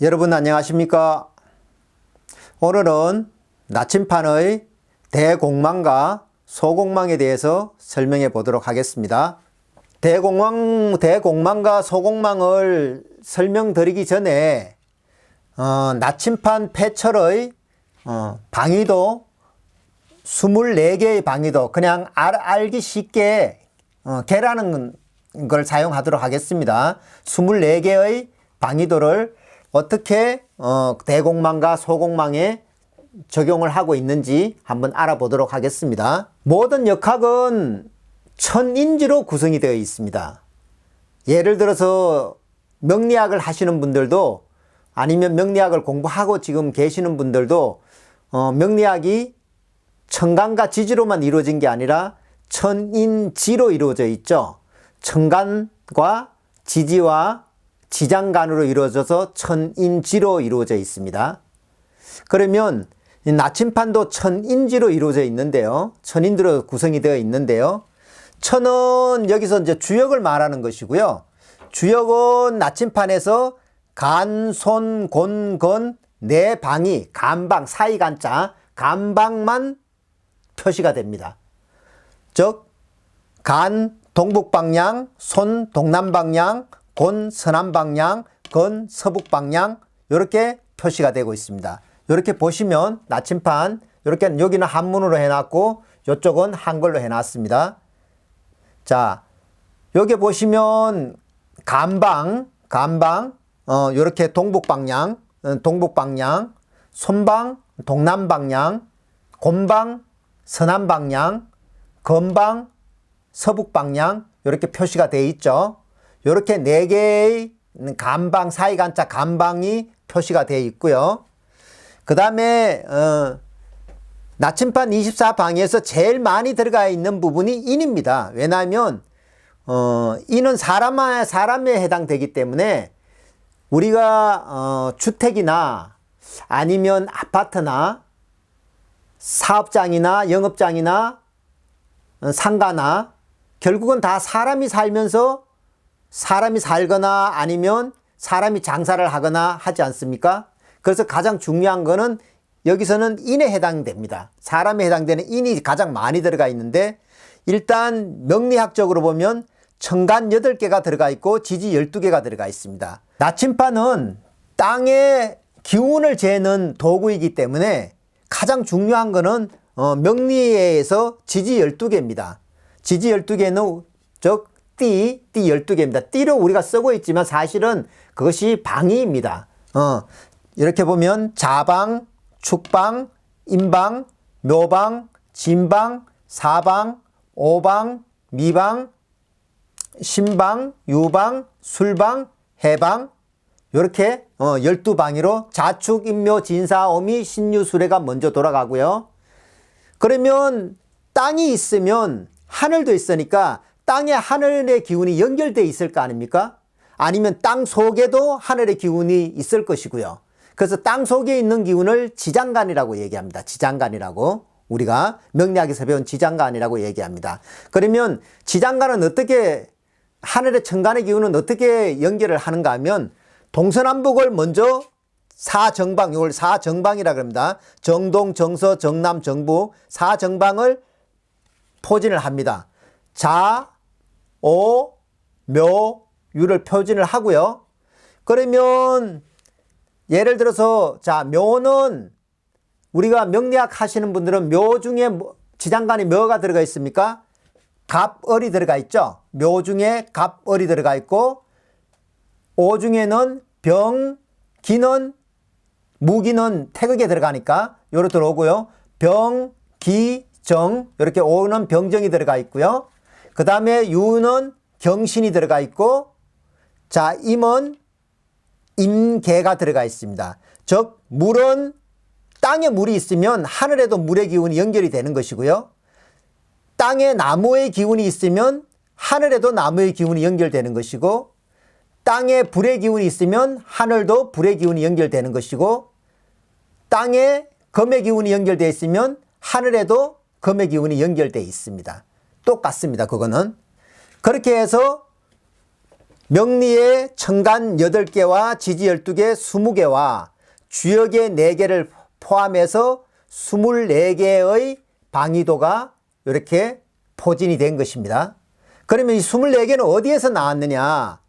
여러분 안녕하십니까? 오늘은 나침판의 대공망과 소공망에 대해서 설명해 보도록 하겠습니다. 대공망과 소공망을 설명드리기 전에 나침판 폐철의 방위도 24개의 방위도 그냥 알기 쉽게 개라는 걸 사용하도록 하겠습니다. 24개의 방위도를 어떻게 대공망과 소공망에 적용을 하고 있는지 한번 알아보도록 하겠습니다. 모든 역학은 천인지로 구성이 되어 있습니다. 예를 들어서 명리학을 하시는 분들도 아니면 명리학을 공부하고 지금 계시는 분들도 명리학이 천간과 지지로만 이루어진 게 아니라 천인지로 이루어져 있죠. 천간과 지지와 지장간으로 이루어져서 천인지로 이루어져 있습니다. 그러면 나침판도 천인지로 이루어져 있는데요. 천인지로 구성이 되어 있는데요. 천은 여기서 이제 주역을 말하는 것이고요. 주역은 나침판에서 간, 손, 곤, 건, 네 방이 간방, 사이간자, 간방만 표시가 됩니다. 즉, 간, 동북방향, 손, 동남방향, 곤 서남방향, 건 서북방향 이렇게 표시가 되고 있습니다. 이렇게 보시면 나침판 이렇게 여기는 한문으로 해놨고 이쪽은 한글로 해놨습니다. 자, 여기 보시면 간방 이렇게 동북방향, 손방 동남방향, 곤방 서남방향, 건방 서북방향 이렇게 표시가 되어 있죠. 이렇게 4개의 간방, 사이간자 간방이 표시가 되어 있고요. 그 다음에 나침판 24방에서 제일 많이 들어가 있는 부분이 인입니다. 왜냐하면 인은 사람에 해당되기 때문에 우리가 주택이나 아니면 아파트나 사업장이나 영업장이나 상가나 결국은 다 사람이 살거나 아니면 사람이 장사를 하거나 하지 않습니까? 그래서 가장 중요한 거는 여기서는 인에 해당됩니다. 사람에 해당되는 인이 가장 많이 들어가 있는데 일단 명리학적으로 보면 천간 8개가 들어가 있고 지지 12개가 들어가 있습니다. 나침판은 땅의 기운을 재는 도구이기 때문에 가장 중요한 거는 명리에서 지지 12개입니다. 지지 12개는 즉 띠 12개입니다. 띠로 우리가 쓰고 있지만 사실은 그것이 방위입니다. 이렇게 보면 자방, 축방, 임방, 묘방, 진방, 사방, 오방, 미방, 신방, 유방, 술방, 해방 이렇게 12방위로 자축, 임묘, 진사, 오미, 신유, 수레가 먼저 돌아가고요. 그러면 땅이 있으면 하늘도 있으니까 땅에 하늘의 기운이 연결되어 있을 거 아닙니까? 아니면 땅 속에도 하늘의 기운이 있을 것이고요. 그래서 땅 속에 있는 기운을 지장간이라고 얘기합니다. 지장간이라고. 우리가 명리학에서 배운 지장간이라고 얘기합니다. 그러면 지장간은 어떻게 하늘의 천간의 기운은 어떻게 연결을 하는가 하면 동서남북을 먼저 사정방, 이걸 사정방이라고 합니다. 정동, 정서, 정남, 정북 사정방을 포진을 합니다. 자, 오, 묘, 유를 표진을 하고요. 그러면 예를 들어서 자, 묘는 우리가 명리학 하시는 분들은 묘 중에 지장간에 뭐가 들어가 있습니까? 갑을이 들어가 있죠. 묘 중에 갑을이 들어가 있고 오 중에는 병, 기는 무기는 태극에 들어가니까 요로 들어오고요. 병, 기, 정 이렇게 오는 병정이 들어가 있고요. 그 다음에 유는 경신이 들어가 있고 자, 임은 임계가 들어가 있습니다. 즉 물은 땅에 물이 있으면 하늘에도 물의 기운이 연결이 되는 것이고요. 땅에 나무의 기운이 있으면 하늘에도 나무의 기운이 연결되는 것이고 땅에 불의 기운이 있으면 하늘도 불의 기운이 연결되는 것이고 땅에 금의 기운이 연결되어 있으면 하늘에도 금의 기운이 연결되어 있습니다. 똑같습니다. 그거는. 그렇게 해서 명리에 천간 8개와 지지 12개 20개와 주역의 4개를 포함해서 24개의 방위도가 이렇게 포진이 된 것입니다. 그러면 이 24개는 어디에서 나왔느냐?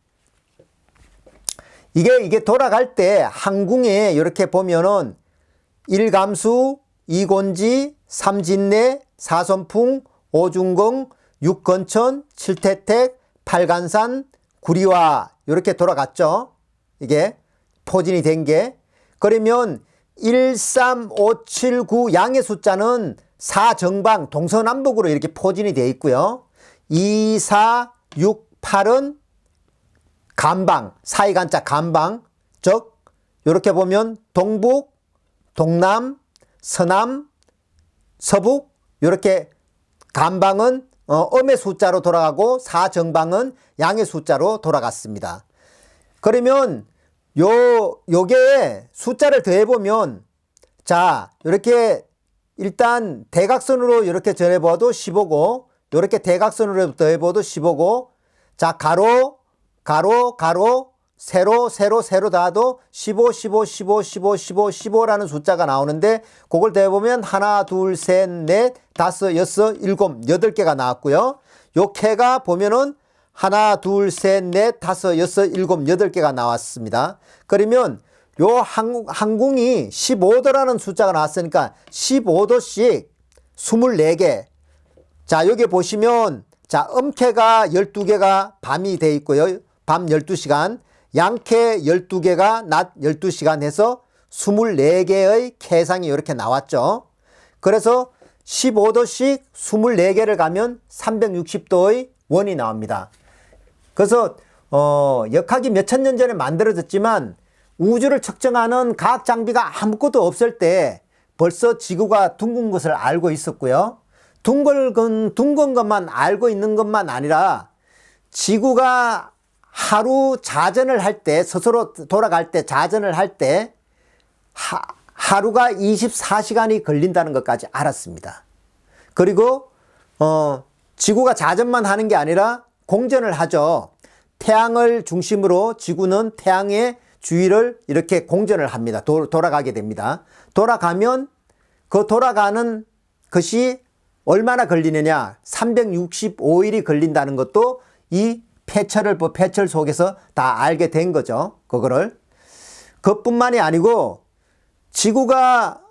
이게 돌아갈 때 항궁에 이렇게 보면은 1감수, 2곤지, 3진내, 4선풍, 5중공, 6건천, 7태택, 8간산, 9리와 이렇게 돌아갔죠. 이게 포진이 된 게. 그러면 1, 3, 5, 7, 9 양의 숫자는 4정방 동서남북으로 이렇게 포진이 되어 있고요. 2, 4, 6, 8은 간방, 사이간자 간방, 즉 이렇게 보면 동북, 동남, 서남, 서북 이렇게 간방은 음의 숫자로 돌아가고 사정방은 양의 숫자로 돌아갔습니다. 그러면 요게 숫자를 더해보면 자 이렇게 일단 대각선으로 이렇게 전해봐도 15고 이렇게 대각선으로 더해봐도 15고 자 가로 가로 가로 세로 세로 세로 닿아도 15 15 15 15 15 15라는 숫자가 나오는데 그걸 더해보면 하나 둘 셋 넷 다섯 여섯 일곱 8개가 나왔고요. 요 캐가 보면은 하나 둘 셋 넷 다섯 여섯 일곱 8개가 나왔습니다. 그러면 요 항궁이 15도라는 숫자가 나왔으니까 15도씩 24개. 자 여기 보시면 자 음캐가 12개가 밤이 돼 있고요. 밤 12시간 양캐 12개가 낮 12시간 해서 24개의 캐상이 이렇게 나왔죠. 그래서 15도씩 24개를 가면 360도의 원이 나옵니다. 그래서 역학이 몇천 년 전에 만들어졌지만 우주를 측정하는 과학 장비가 아무것도 없을 때 벌써 지구가 둥근 것을 알고 있었고요. 둥근 것만 알고 있는 것만 아니라 지구가 하루 자전을 할 때 스스로 돌아갈 때 자전을 할 때 하루가 24시간이 걸린다는 것까지 알았습니다. 그리고 지구가 자전만 하는 게 아니라 공전을 하죠. 태양을 중심으로 지구는 태양의 주위를 이렇게 공전을 합니다. 돌아가게 됩니다. 돌아가면 그 돌아가는 것이 얼마나 걸리느냐 365일이 걸린다는 것도 이 패철 속에서 다 알게 된 거죠. 그거를. 그뿐만이 아니고 지구가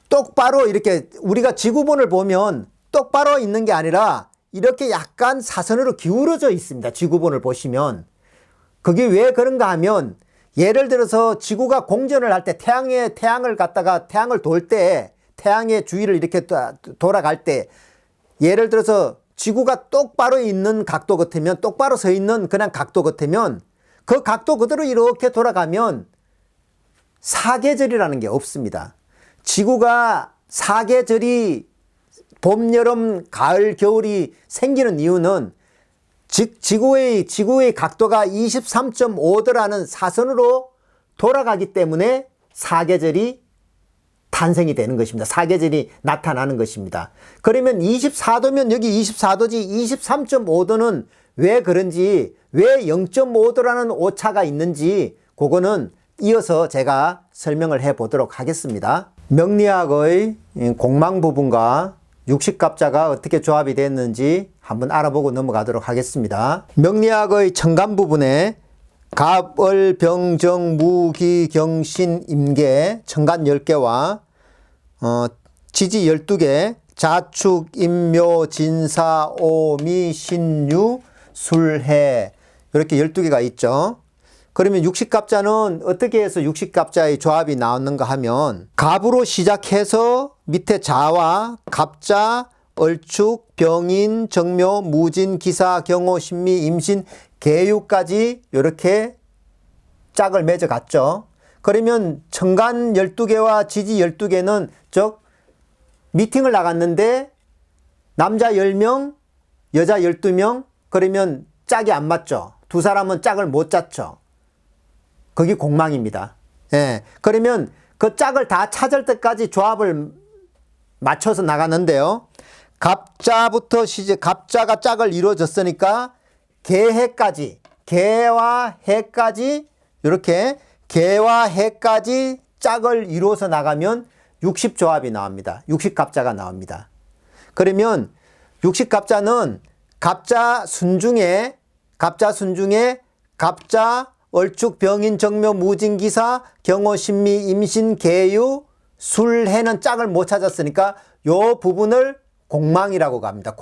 똑바로 이렇게 우리가 지구본을 보면 똑바로 있는 게 아니라 이렇게 약간 사선으로 기울어져 있습니다. 지구본을 보시면. 그게 왜 그런가 하면 예를 들어서 지구가 공전을 할 때 태양을 갖다가 태양을 돌 때 태양의 주위를 이렇게 돌아갈 때 예를 들어서 지구가 똑바로 있는 각도 같으면 똑바로 서 있는 그냥 각도 같으면 그 각도 그대로 이렇게 돌아가면 사계절이라는 게 없습니다. 지구가 사계절이 봄, 여름, 가을, 겨울이 생기는 이유는 지구의 각도가 23.5도라는 사선으로 돌아가기 때문에 사계절이 탄생이 되는 것입니다. 사계절이 나타나는 것입니다. 그러면 24도면 여기 24도지 23.5도는 왜 그런지 왜 0.5도라는 오차가 있는지 그거는 이어서 제가 설명을 해 보도록 하겠습니다. 명리학의 공망 부분과 육식갑자가 어떻게 조합이 됐는지 한번 알아보고 넘어가도록 하겠습니다. 명리학의 천간 부분에 갑, 을, 병, 정, 무, 기, 경, 신, 임계 천간 10개와 지지 12개 자축, 임묘, 진사, 오미, 신유, 술해 이렇게 12개가 있죠. 그러면 육식갑자는 어떻게 해서 육식갑자의 조합이 나왔는가 하면 갑으로 시작해서 밑에 자와 갑자, 얼축, 병인, 정묘, 무진, 기사, 경호, 신미, 임신, 계유까지 이렇게 짝을 맺어갔죠. 그러면 천간 12개와 지지 12개는 즉 미팅을 나갔는데 남자 10명, 여자 12명 그러면 짝이 안 맞죠. 두 사람은 짝을 못 짰죠. 그게 공망입니다. 예. 그러면 그 짝을 다 찾을 때까지 조합을 맞춰서 나갔는데요. 갑자부터 갑자가 짝을 이루어졌으니까 개해까지 개와 해까지 이렇게 개와 해까지 짝을 이루어서 나가면 60조합이 나옵니다. 60갑자가 나옵니다. 그러면 60갑자는 갑자 순중에 갑자, 얼축, 병인, 정묘, 무진, 기사, 경호, 신미, 임신, 계유, 술, 해는 짝을 못 찾았으니까 요 부분을 공망이라고 합니다.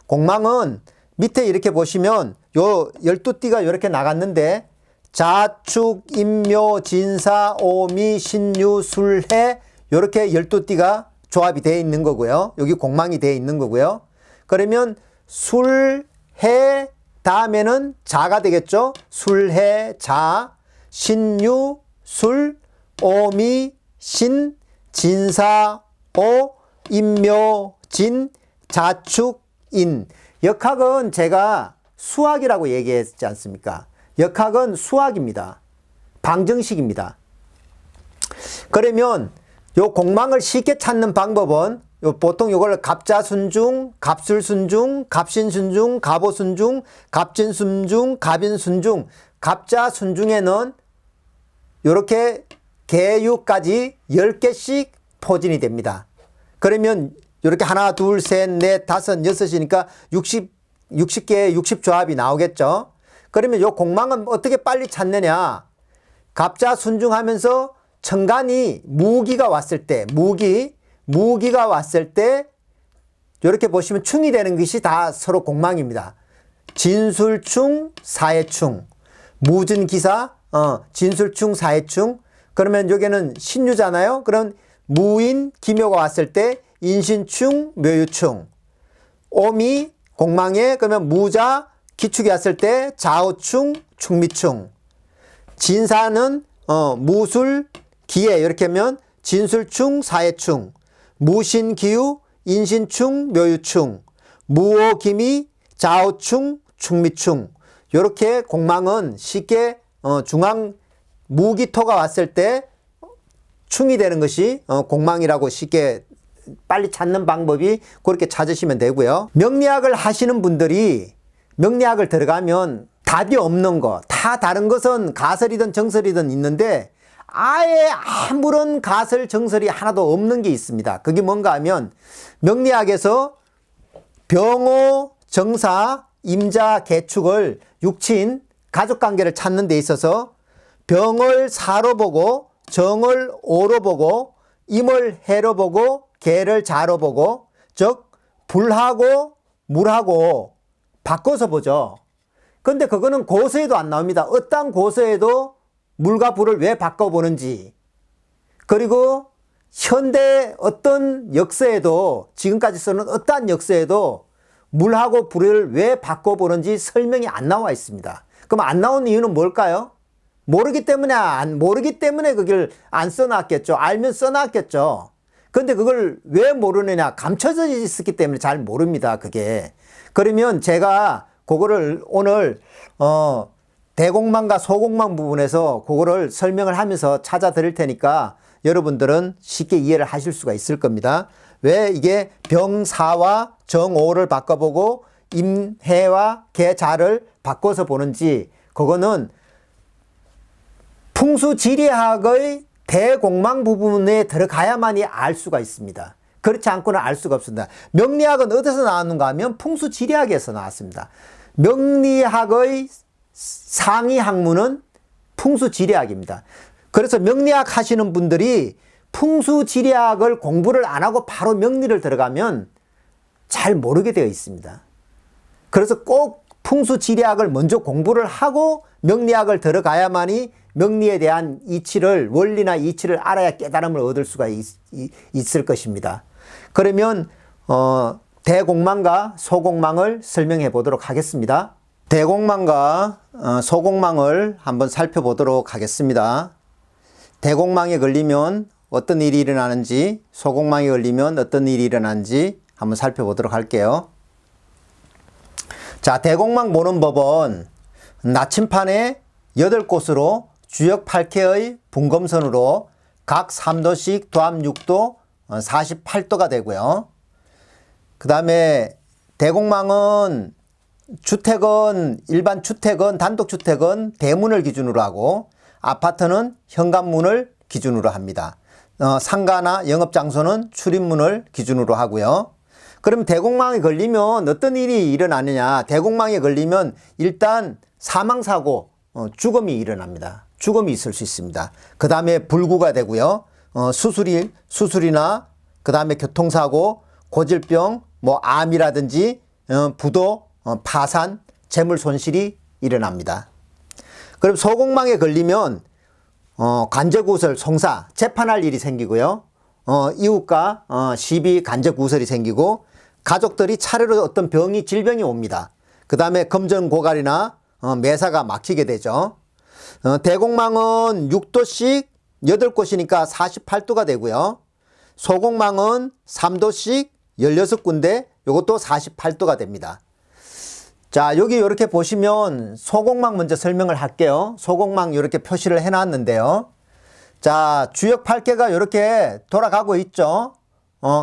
공망은 밑에 이렇게 보시면 요 12띠가 이렇게 나갔는데 자축, 임묘, 진사, 오미, 신유, 술해 이렇게 12띠가 조합이 되어 있는 거고요. 여기 공망이 되어 있는 거고요. 그러면 술, 해 다음에는 자가 되겠죠. 술, 해, 자, 신유, 술, 오미, 신, 진사, 오, 임묘, 진, 자축, 인. 역학은 제가 수학이라고 얘기했지 않습니까? 역학은 수학입니다. 방정식입니다. 그러면 요 공망을 쉽게 찾는 방법은 보통 이걸 갑자순중, 갑술순중, 갑신순중, 갑오순중, 갑진순중, 갑인순중, 갑자순중에는 이렇게 계유까지 10개씩 포진이 됩니다. 그러면 이렇게 하나, 둘, 셋, 넷, 다섯, 여섯이니까 60개, 60조합이 나오겠죠. 그러면 이 공망은 어떻게 빨리 찾느냐. 갑자순중하면서 천간이 무기가 왔을 때, 무기가 왔을 때 이렇게 보시면 충이 되는 것이 다 서로 공망입니다. 진술충, 사해충, 무진기사, 진술충, 사해충. 그러면 여기는 신유잖아요. 그럼 무인, 기묘가 왔을 때 인신충, 묘유충. 오미, 공망에 그러면 무자, 기축이 왔을 때 자오충, 충미충. 진사는 무술, 기해 이렇게 하면 진술충, 사해충. 무신기유, 인신충, 묘유충. 무오기미, 자오충, 충미충. 이렇게 공망은 쉽게 중앙 무기토가 왔을 때 충이 되는 것이 공망이라고 쉽게 빨리 찾는 방법이 그렇게 찾으시면 되고요. 명리학을 하시는 분들이 명리학을 들어가면 답이 없는 거, 다 다른 것은 가설이든 정설이든 있는데 아예 아무런 가설 정설이 하나도 없는 게 있습니다. 그게 뭔가 하면 명리학에서 병호, 정사, 임자, 계축을 육친 가족관계를 찾는 데 있어서 병을 사로 보고 정을 오로 보고 임을 해로 보고 계를 자로 보고 즉 불하고 물하고 바꿔서 보죠. 근데 그거는 고서에도 안 나옵니다. 어떠한 고서에도 물과 불을 왜 바꿔보는지, 그리고 현대 어떤 역사에도 지금까지 쓰는 어떠한 역사에도 물하고 불을 왜 바꿔보는지 설명이 안 나와 있습니다. 그럼 안 나온 이유는 뭘까요? 모르기 때문에 그걸 안 써놨겠죠. 알면 써놨겠죠. 근데 그걸 왜 모르느냐? 감춰져 있었기 때문에 잘 모릅니다. 그게. 그러면 제가 그거를 오늘 대공망과 소공망 부분에서 그거를 설명을 하면서 찾아 드릴 테니까 여러분들은 쉽게 이해를 하실 수가 있을 겁니다. 왜 이게 병사와 정오를 바꿔보고 임해와 계자를 바꿔서 보는지, 그거는 풍수지리학의 대공망 부분에 들어가야만이 알 수가 있습니다. 그렇지 않고는 알 수가 없습니다. 명리학은 어디서 나왔는가 하면 풍수지리학에서 나왔습니다. 명리학의 상위 학문은 풍수지리학입니다. 그래서 명리학 하시는 분들이 풍수지리학을 공부를 안 하고 바로 명리를 들어가면 잘 모르게 되어 있습니다. 그래서 꼭 풍수지리학을 먼저 공부를 하고 명리학을 들어가야만이 명리에 대한 이치를, 원리나 이치를 알아야 깨달음을 얻을 수가 있을 것입니다. 그러면 대공망과 소공망을 설명해 보도록 하겠습니다. 대공망과 소공망을 한번 살펴보도록 하겠습니다. 대공망에 걸리면 어떤 일이 일어나는지, 소공망에 걸리면 어떤 일이 일어나는지 한번 살펴보도록 할게요. 자, 대공망 보는 법은 나침판에 8곳으로 주역 8개의 분검선으로 각 3도씩 도합 6도 48도가 되고요. 그 다음에 대공망은 주택은 일반 주택은 단독주택은 대문을 기준으로 하고 아파트는 현관문을 기준으로 합니다. 상가나 영업장소는 출입문을 기준으로 하고요. 그럼 대공망에 걸리면 어떤 일이 일어나느냐. 대공망에 걸리면 일단 사망사고, 죽음이 일어납니다. 죽음이 있을 수 있습니다. 그 다음에 불구가 되고요. 수술이나 그 다음에 교통사고, 고질병, 뭐 암이라든지 부도, 파산, 재물 손실이 일어납니다. 그럼 소공망에 걸리면 간접구설, 송사, 재판할 일이 생기고요. 이웃과 시비, 간접구설이 생기고 가족들이 차례로 어떤 질병이 옵니다. 그 다음에 금전고갈이나 매사가 막히게 되죠. 대공망은 6도씩 8곳이니까 48도가 되고요. 소공망은 3도씩 16군데, 이것도 48도가 됩니다. 자, 여기 이렇게 보시면 소공망 먼저 설명을 할게요. 소공망 이렇게 표시를 해놨는데요. 자, 주역 8개가 이렇게 돌아가고 있죠.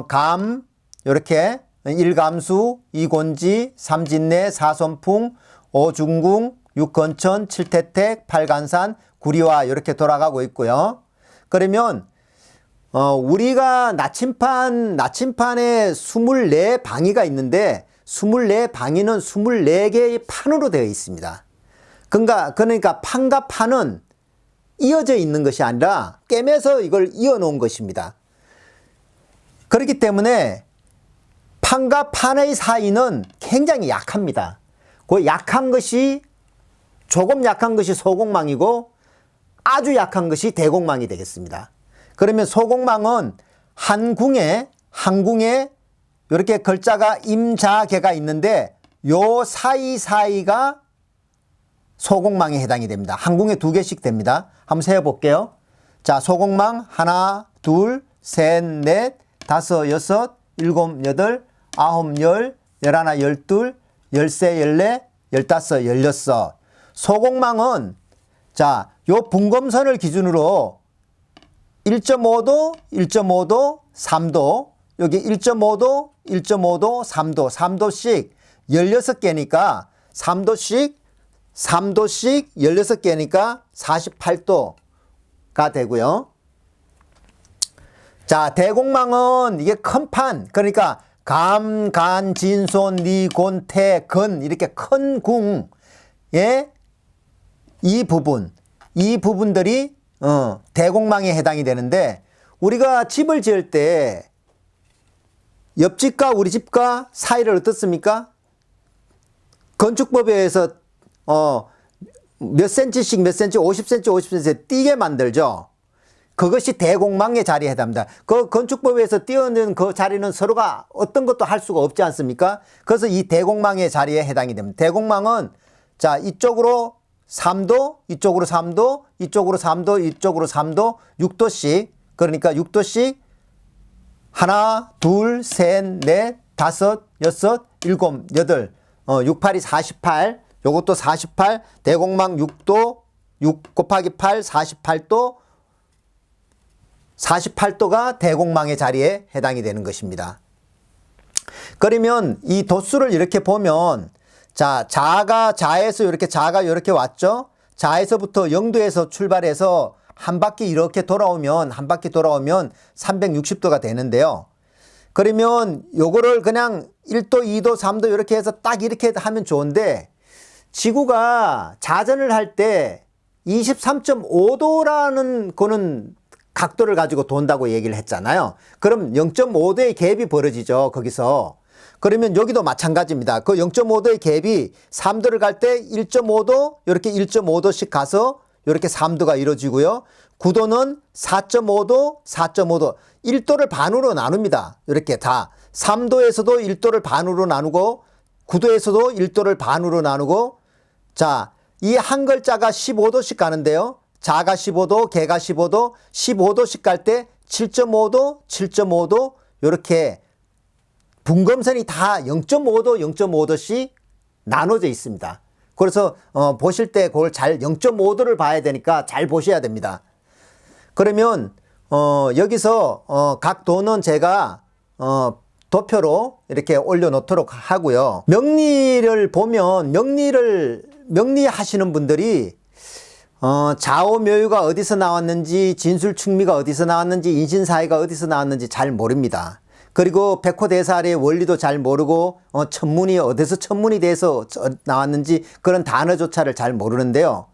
감, 이렇게 일감수, 이곤지, 삼진내, 사선풍, 오중궁, 육건천, 칠태택, 팔간산, 구리화 이렇게 돌아가고 있고요. 그러면 우리가 나침판에 24방위가 있는데 24방위는 24개의 판으로 되어 있습니다. 그러니까 판과 판은 이어져 있는 것이 아니라 꿰매서 이걸 이어놓은 것입니다. 그렇기 때문에 판과 판의 사이는 굉장히 약합니다. 그 조금 약한 것이 소공망이고 아주 약한 것이 대공망이 되겠습니다. 그러면 소공망은 한 궁에 이렇게 글자가 임자개가 있는데 요 사이가 소공망에 해당이 됩니다. 한 궁에 2개씩 됩니다. 한번 세어볼게요. 자, 소공망 하나, 둘, 셋, 넷, 다섯, 여섯, 일곱, 여덟, 아홉, 열, 열하나, 열둘, 열세, 열네, 열다섯, 열여섯. 소공망은 자, 요 분검선을 기준으로 1.5도, 1.5도, 3도, 여기 1.5도, 1.5도, 3도, 3도씩 16개니까 3도씩 16개니까 48도가 되고요. 자, 대공망은 이게 큰 판, 그러니까 감, 간, 진손, 리, 곤, 태, 근 이렇게 큰 궁의 이 부분들이 대공망에 해당이 되는데 우리가 집을 지을 때 옆집과 우리 집과 사이를 어떻습니까? 건축법에 의해서 몇 센치씩 몇 센치, 50cm, 50cm 띄게 만들죠. 그것이 대공망의 자리에 해당합니다. 그 건축법에 의해서 띄어놓은 그 자리는 서로가 어떤 것도 할 수가 없지 않습니까? 그래서 이 대공망의 자리에 해당이 됩니다. 대공망은 자, 이쪽으로 3도, 이쪽으로 3도, 이쪽으로 3도, 이쪽으로 3도, 6도씩, 그러니까 6도씩 하나, 둘, 셋, 넷, 다섯, 여섯, 일곱, 여덟, 6, 8이 48, 요것도 48, 대공망 6도, 6 곱하기 8, 48도, 48도가 대공망의 자리에 해당이 되는 것입니다. 그러면 이 도수를 이렇게 보면 자, 자에서 자가 이렇게 왔죠? 자에서부터 0도에서 출발해서 한 바퀴 돌아오면 360도가 되는데요. 그러면 요거를 그냥 1도, 2도, 3도 이렇게 해서 딱 이렇게 하면 좋은데 지구가 자전을 할 때 23.5도라는 거는 각도를 가지고 돈다고 얘기를 했잖아요. 그럼 0.5도의 갭이 벌어지죠, 거기서. 그러면 여기도 마찬가지입니다. 그 0.5도의 갭이 3도를 갈 때 1.5도, 이렇게 1.5도씩 가서 이렇게 3도가 이루어지고요. 9도는 4.5도, 4.5도, 1도를 반으로 나눕니다. 이렇게 다. 3도에서도 1도를 반으로 나누고, 9도에서도 1도를 반으로 나누고, 자, 이 한 글자가 15도씩 가는데요. 자가 15도, 개가 15도, 15도씩 갈 때 7.5도, 7.5도, 이렇게 분검선이 다 0.5도, 0.5도씩 나눠져 있습니다. 그래서 보실 때 그걸 잘 0.5도를 봐야 되니까 잘 보셔야 됩니다. 그러면 여기서 각 도는 제가 도표로 이렇게 올려놓도록 하고요. 명리를 보면 명리 하시는 분들이 좌오묘유가 어디서 나왔는지, 진술충미가 어디서 나왔는지, 인신사회가 어디서 나왔는지 잘 모릅니다. 그리고 백호대사의 원리도 잘 모르고 천문이 어디서 천문이 돼서 나왔는지 그런 단어조차를 잘 모르는데요.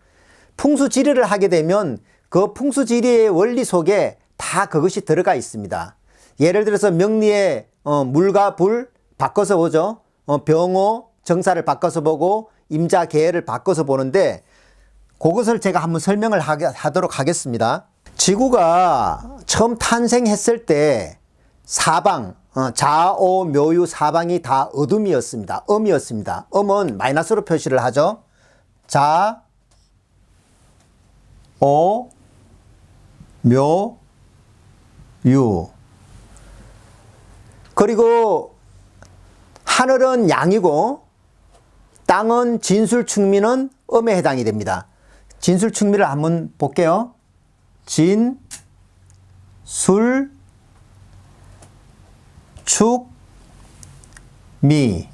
풍수지리를 하게 되면 그 풍수지리의 원리 속에 다 그것이 들어가 있습니다. 예를 들어서 명리의 물과 불 바꿔서 보죠. 병호 정사를 바꿔서 보고 임자 계를 바꿔서 보는데 그것을 제가 한번 설명을 하도록 하겠습니다. 지구가 처음 탄생했을 때 사방 좌오 묘유 사방이 다 어둠이었습니다. 음이었습니다. 음은 마이너스로 표시를 하죠. 자, 오, 묘, 유. 그리고 하늘은 양이고 땅은 진술충미는 음에 해당이 됩니다. 진술충미를 한번 볼게요. 진, 술, 축, 미.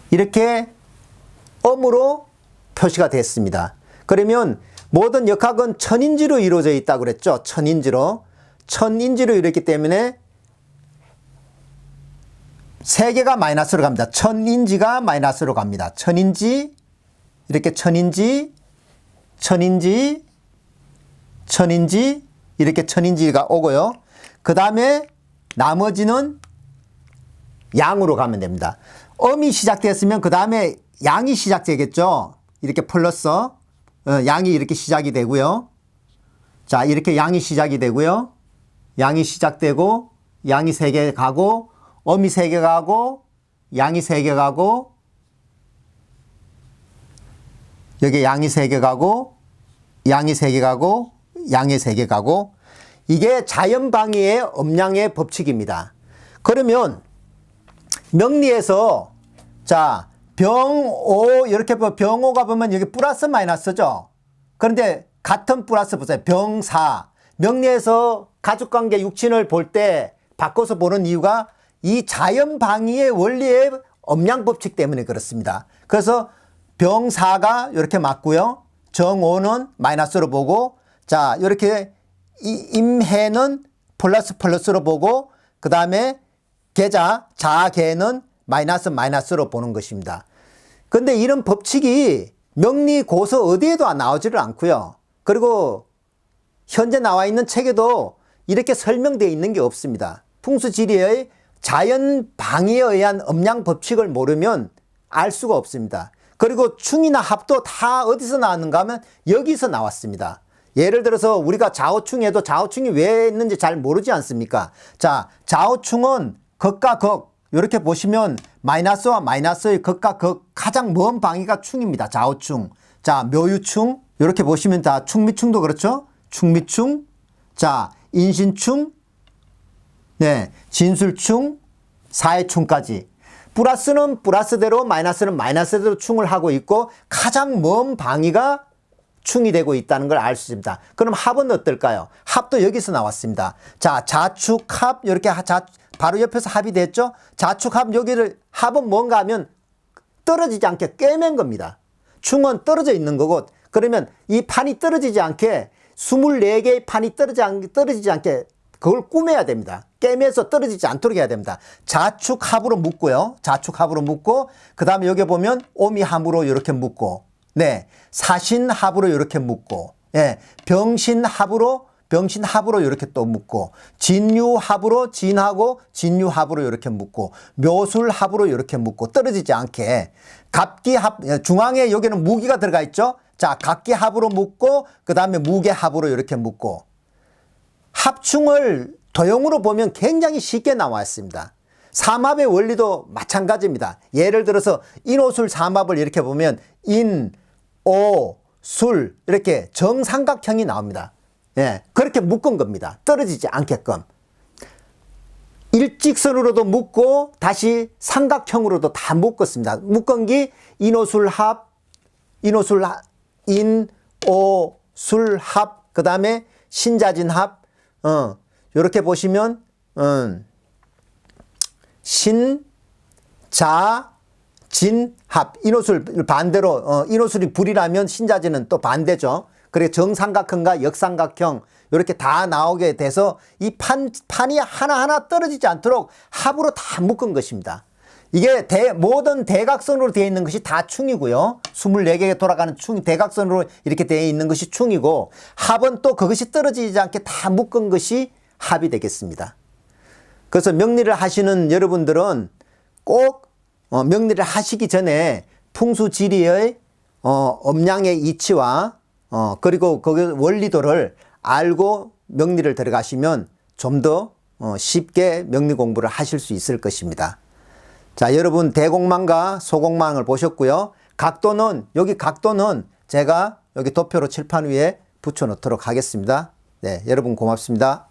이렇게 음으로 표시가 됐습니다. 그러면 모든 역학은 천인지로 이루어져 있다고 그랬죠. 천인지로. 천인지로 이루어졌기 때문에 세 개가 마이너스로 갑니다. 천인지가 마이너스로 갑니다. 천인지, 이렇게 천인지, 천인지, 천인지, 이렇게 천인지가 오고요. 그 다음에 나머지는 양으로 가면 됩니다. 음이 시작되었으면 그 다음에 양이 시작되겠죠. 이렇게 플러스 양이 이렇게 시작이 되고요. 자, 이렇게 양이 시작이 되고요. 양이 시작되고 양이 3개 가고 음이 3개 가고 양이 3개 가고 여기 양이 3개 가고 양이 3개 가고 양이 3개 가고 이게 자연방위의 음양의 법칙입니다. 그러면 명리에서 자 병오 이렇게 병오가 보면 여기 플러스 마이너스죠. 그런데 같은 플러스 보세요. 병사 명리에서 가족관계 육친을 볼 때 바꿔서 보는 이유가 이 자연방위의 원리의 음양법칙 때문에 그렇습니다. 그래서 병사가 이렇게 맞고요. 정오는 마이너스로 보고 자 이렇게 임해는 플러스로 보고 그 다음에 계자 자계는 마이너스로 보는 것입니다. 그런데 이런 법칙이 명리 고서 어디에도 나오지를 않고요. 그리고 현재 나와 있는 책에도 이렇게 설명되어 있는 게 없습니다. 풍수지리의 자연 방위에 의한 음양 법칙을 모르면 알 수가 없습니다. 그리고 충이나 합도 다 어디서 나왔는가 하면 여기서 나왔습니다. 예를 들어서 우리가 좌우충에도 좌우충이 왜 있는지 잘 모르지 않습니까? 자, 좌우충은 극과 극 이렇게 보시면 마이너스와 마이너스의 극과 극 가장 먼 방위가 충입니다. 좌우충. 자, 묘유충 이렇게 보시면 다 충미충도 그렇죠? 충미충. 자, 인신충. 네, 진술충, 사해충까지. 플러스는 플러스대로 마이너스는 마이너스대로 충을 하고 있고 가장 먼 방위가 충이 되고 있다는 걸 알 수 있습니다. 그럼 합은 어떨까요? 합도 여기서 나왔습니다. 자, 자축합 이렇게 바로 옆에서 합이 됐죠? 자축합 여기를 합은 뭔가 하면 떨어지지 않게 꿰맨 겁니다. 충은 떨어져 있는 거고 그러면 이 판이 떨어지지 않게 24개의 판이 떨어지지 않게 그걸 꾸며야 됩니다. 깨매서 떨어지지 않도록 해야 됩니다. 자축합으로 묶고요. 자축합으로 묶고 그 다음에 여기 보면 오미합으로 이렇게 묶고 네, 사신합으로 이렇게 묶고 예, 병신합으로 이렇게 또 묶고 진유합으로 진하고 진유합으로 이렇게 묶고 묘술합으로 이렇게 묶고 떨어지지 않게 갑기합 중앙에 여기는 무기가 들어가 있죠. 자, 갑기합으로 묶고 그 다음에 무게합으로 이렇게 묶고 합충을 도형으로 보면 굉장히 쉽게 나와 있습니다. 삼합의 원리도 마찬가지입니다. 예를 들어서 인오술 삼합을 이렇게 보면 인, 오, 술 이렇게 정삼각형이 나옵니다. 예, 그렇게 묶은 겁니다. 떨어지지 않게끔. 일직선으로도 묶고 다시 삼각형으로도 다 묶었습니다. 묶은 게 인오술합, 인, 오, 술합, 그 다음에 신자진합, 이렇게 보시면, 신, 자, 진, 합. 인호술 반대로 인호술이 불이라면 신자진은 또 반대죠. 그래 정삼각형과 역삼각형 이렇게 다 나오게 돼서 이 판이 하나하나 떨어지지 않도록 합으로 다 묶은 것입니다. 이게 모든 대각선으로 되어 있는 것이 다 충이고요. 24개가 돌아가는 대각선으로 이렇게 되어 있는 것이 충이고, 합은 또 그것이 떨어지지 않게 다 묶은 것이 합이 되겠습니다. 그래서 명리를 하시는 여러분들은 꼭 명리를 하시기 전에 풍수지리의 음양의 이치와 그리고 그 원리도를 알고 명리를 들어가시면 좀 더 쉽게 명리 공부를 하실 수 있을 것입니다. 자, 여러분 대공망과 소공망을 보셨고요. 여기 각도는 제가 여기 도표로 칠판 위에 붙여 놓도록 하겠습니다. 네, 여러분 고맙습니다.